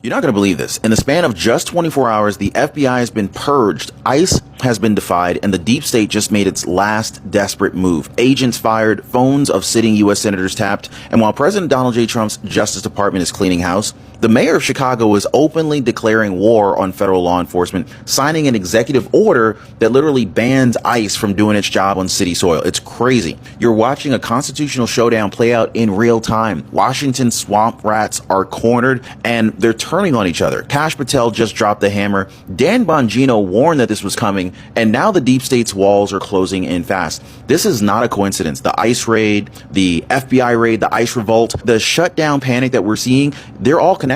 You're not going to believe this. In the span of just 24 hours, the FBI has been purged, ICE has been defied, and the deep state just made its last desperate move. Agents fired, phones of sitting U.S. senators tapped, and while President Donald J. Trump's Justice Department is cleaning house, the mayor of Chicago is openly declaring war on federal law enforcement, signing an executive order that literally bans ICE from doing its job on city soil. It's crazy. You're watching a constitutional showdown play out in real time. Washington's swamp rats are cornered, and they're turning on each other. Kash Patel just dropped the hammer. Dan Bongino warned that this was coming, and now the deep state's walls are closing in fast. This is not a coincidence. The ICE raid, the FBI raid, the ICE revolt, the shutdown panic that we're seeing, they're all connected.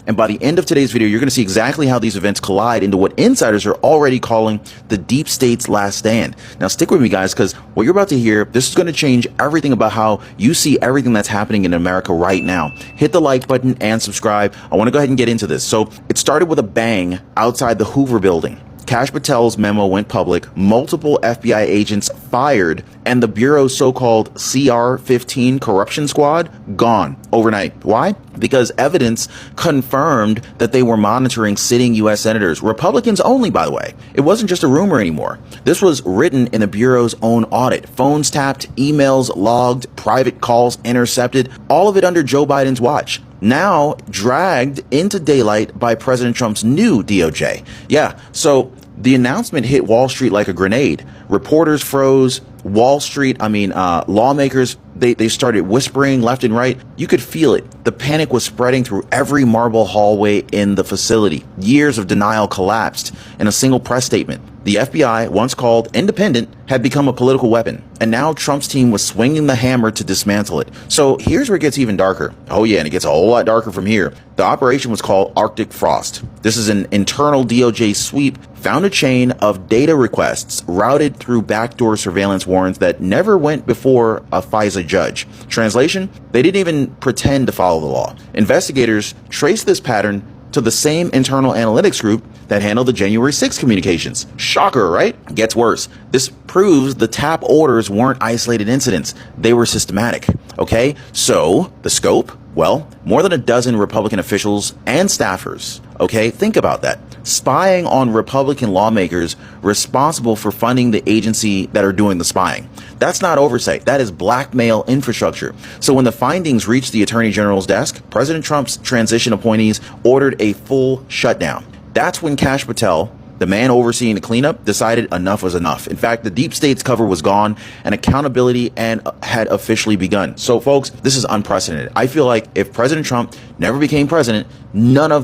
And by the end of today's video, you're going to see exactly how these events collide into what insiders are already calling the deep state's last stand. Now, stick with me, guys, because what you're about to hear, this is going to change everything about how you see everything that's happening in America right now. Hit the like button and subscribe. I want to go ahead and get into this. So it started with a bang outside the Hoover building. Kash Patel's memo went public, multiple FBI agents fired, and the Bureau's so-called CR-15 corruption squad gone overnight. Why? Because evidence confirmed that they were monitoring sitting U.S. senators, Republicans only, by the way. It wasn't just a rumor anymore. This was written in the Bureau's own audit. Phones tapped, emails logged, private calls intercepted, all of it under Joe Biden's watch. Now dragged into daylight by President Trump's new DOJ. Yeah, so the announcement hit Wall Street like a grenade. Reporters froze. Wall Street, lawmakers, they started whispering left and right. You could feel it. The panic was spreading through every marble hallway in the facility. Years of denial collapsed in a single press statement. The FBI, once called independent, had become a political weapon, and now Trump's team was swinging the hammer to dismantle it. So here's where it gets even darker. Oh yeah, and it gets a whole lot darker from here. The operation was called Arctic Frost. This is an internal DOJ sweep, found a chain of data requests routed through backdoor surveillance warrants that never went before a FISA judge. Translation, they didn't even pretend to follow the law. Investigators traced this pattern to the same internal analytics group that handled the January 6th communications. Shocker, right? Gets worse. This proves the tap orders weren't isolated incidents. They were systematic. Okay, so the scope? Well, more than a dozen Republican officials and staffers. Okay, think about that. Spying on Republican lawmakers responsible for funding the agency that are doing the spying. That's not oversight. That is blackmail infrastructure. So when the findings reached the Attorney General's desk, President Trump's transition appointees ordered a full shutdown. That's when Kash Patel, the man overseeing the cleanup, decided enough was enough. In fact, the deep state's cover was gone and accountability had officially begun. So folks, this is unprecedented. I feel like if President Trump never became president, none of